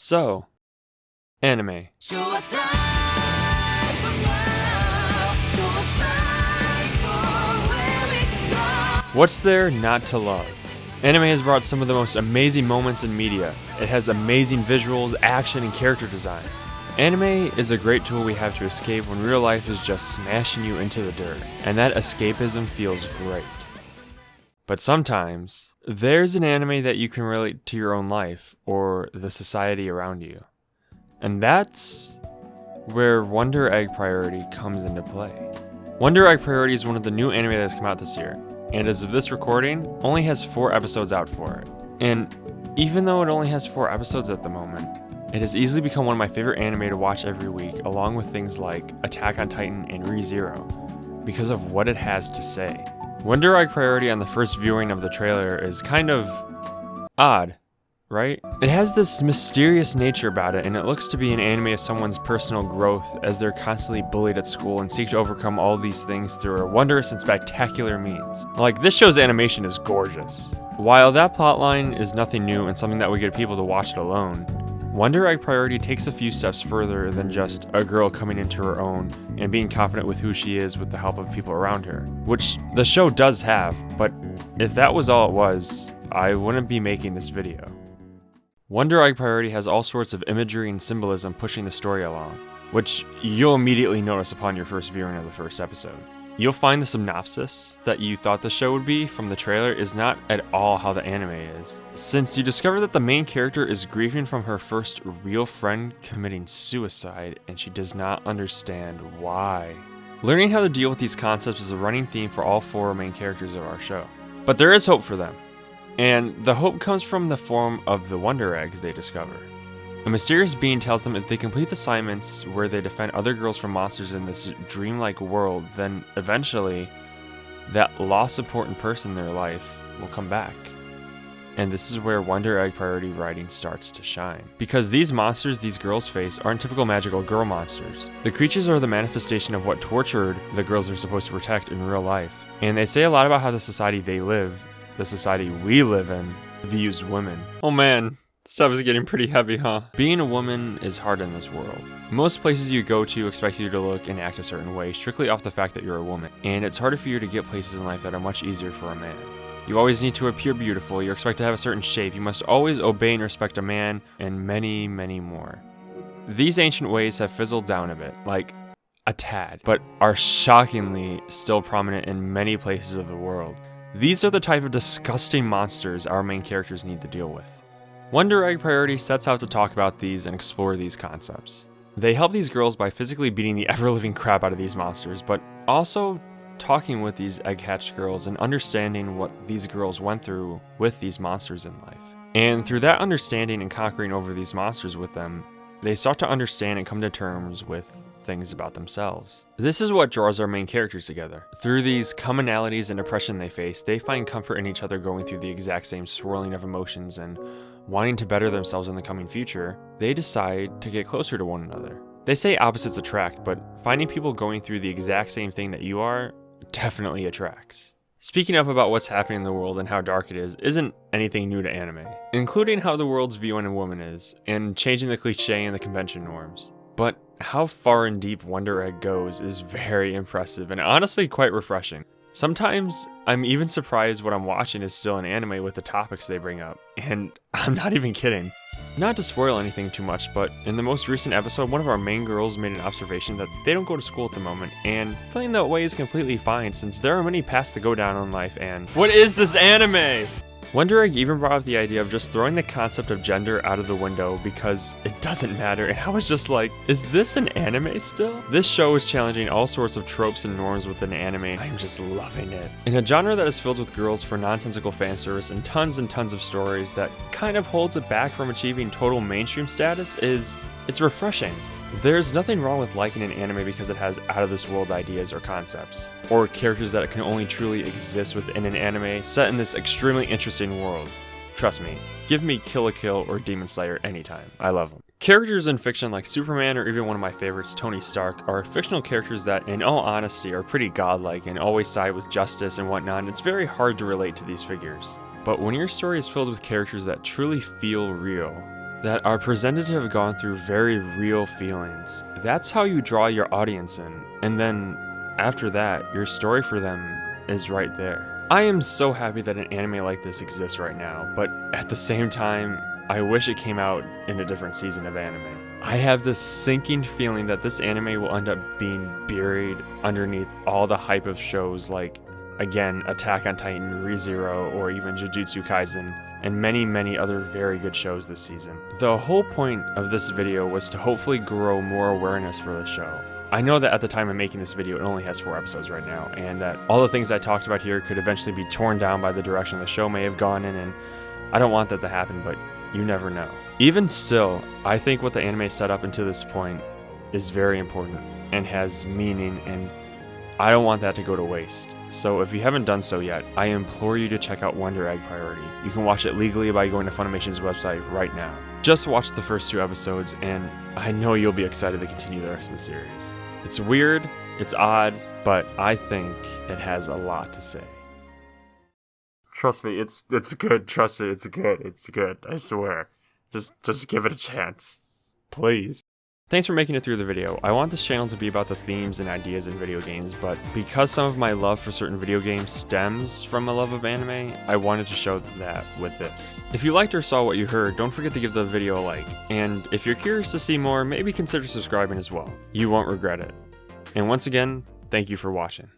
So, anime. What's there not to love? Anime has brought some of the most amazing moments in media. It has amazing visuals, action, and character designs. Anime is a great tool we have to escape when real life is just smashing you into the dirt, and that escapism feels great. But sometimes, there's an anime that you can relate to your own life, or the society around you. And that's where Wonder Egg Priority comes into play. Wonder Egg Priority is one of the new anime that has come out this year, and as of this recording, only has 4 episodes out for it. And even though it only has 4 episodes at the moment, it has easily become one of my favorite anime to watch every week, along with things like Attack on Titan and Re:Zero, because of what it has to say. Wonder Egg Priority on the first viewing of the trailer is kind of odd, right? It has this mysterious nature about it, and it looks to be an anime of someone's personal growth as they're constantly bullied at school and seek to overcome all these things through a wondrous and spectacular means. Like, this show's animation is gorgeous. While that plotline is nothing new and something that would get people to watch it alone, Wonder Egg Priority takes a few steps further than just a girl coming into her own and being confident with who she is with the help of people around her, which the show does have, but if that was all it was, I wouldn't be making this video. Wonder Egg Priority has all sorts of imagery and symbolism pushing the story along, which you'll immediately notice upon your first viewing of the first episode. You'll find the synopsis that you thought the show would be from the trailer is not at all how the anime is, since you discover that the main character is grieving from her first real friend committing suicide and she does not understand why. Learning how to deal with these concepts is a running theme for all 4 main characters of our show. But there is hope for them. And the hope comes from the form of the Wonder Eggs they discover. A mysterious being tells them if they complete assignments where they defend other girls from monsters in this dreamlike world, then eventually, that lost important person in their life will come back. And this is where Wonder Egg Priority writing starts to shine. Because these monsters these girls face aren't typical magical girl monsters. The creatures are the manifestation of what tortured the girls are supposed to protect in real life. And they say a lot about how the society they live, the society we live in, views women. Oh man, stuff is getting pretty heavy, huh? Being a woman is hard in this world. Most places you go to expect you to look and act a certain way, strictly off the fact that you're a woman. And it's harder for you to get places in life that are much easier for a man. You always need to appear beautiful, you're expected to have a certain shape, you must always obey and respect a man, and many, many more. These ancient ways have fizzled down a bit, like a tad, but are shockingly still prominent in many places of the world. These are the type of disgusting monsters our main characters need to deal with. Wonder Egg Priority sets out to talk about these and explore these concepts. They help these girls by physically beating the ever-living crap out of these monsters, but also talking with these egg-hatched girls and understanding what these girls went through with these monsters in life. And through that understanding and conquering over these monsters with them, they start to understand and come to terms with things about themselves. This is what draws our main characters together. Through these commonalities and oppression they face, they find comfort in each other going through the exact same swirling of emotions and wanting to better themselves in the coming future. They decide to get closer to one another. They say opposites attract, but finding people going through the exact same thing that you are definitely attracts. Speaking up about what's happening in the world and how dark it is isn't anything new to anime, including how the world's view on a woman is, and changing the cliche and the convention norms. But how far and deep Wonder Egg goes is very impressive and honestly quite refreshing. Sometimes I'm even surprised what I'm watching is still an anime with the topics they bring up, and I'm not even kidding. Not to spoil anything too much, but in the most recent episode, one of our main girls made an observation that they don't go to school at the moment, and feeling that way is completely fine since there are many paths to go down in life. And what is this anime? Wonder Egg even brought up the idea of just throwing the concept of gender out of the window because it doesn't matter, and I was just like, is this an anime still? This show is challenging all sorts of tropes and norms within anime, and I'm just loving it. In a genre that is filled with girls for nonsensical fan service and tons of stories that kind of holds it back from achieving total mainstream status it's refreshing. There's nothing wrong with liking an anime because it has out-of-this-world ideas or concepts, or characters that can only truly exist within an anime set in this extremely interesting world. Trust me, give me Kill la Kill or Demon Slayer anytime. I love them. Characters in fiction like Superman or even one of my favorites, Tony Stark, are fictional characters that, in all honesty, are pretty godlike and always side with justice and whatnot, and it's very hard to relate to these figures. But when your story is filled with characters that truly feel real, that are presented to have gone through very real feelings. That's how you draw your audience in, and then after that, your story for them is right there. I am so happy that an anime like this exists right now, but at the same time, I wish it came out in a different season of anime. I have this sinking feeling that this anime will end up being buried underneath all the hype of shows like, again, Attack on Titan, Re:Zero, or even Jujutsu Kaisen, and many other very good shows this season. The whole point of this video was to hopefully grow more awareness for the show. I know that at the time of making this video, it only has 4 episodes right now, and that all the things I talked about here could eventually be torn down by the direction the show may have gone in, and I don't want that to happen, but you never know. Even still, I think what the anime set up until this point is very important and has meaning, and I don't want that to go to waste. So if you haven't done so yet, I implore you to check out Wonder Egg Priority. You can watch it legally by going to Funimation's website right now. Just watch the first 2 episodes, and I know you'll be excited to continue the rest of the series. It's weird, it's odd, but I think it has a lot to say. Trust me, it's good. Trust me, it's good. I swear. Just give it a chance. Please. Thanks for making it through the video. I want this channel to be about the themes and ideas in video games, but because some of my love for certain video games stems from a love of anime, I wanted to show that with this. If you liked or saw what you heard, don't forget to give the video a like, and if you're curious to see more, maybe consider subscribing as well. You won't regret it. And once again, thank you for watching.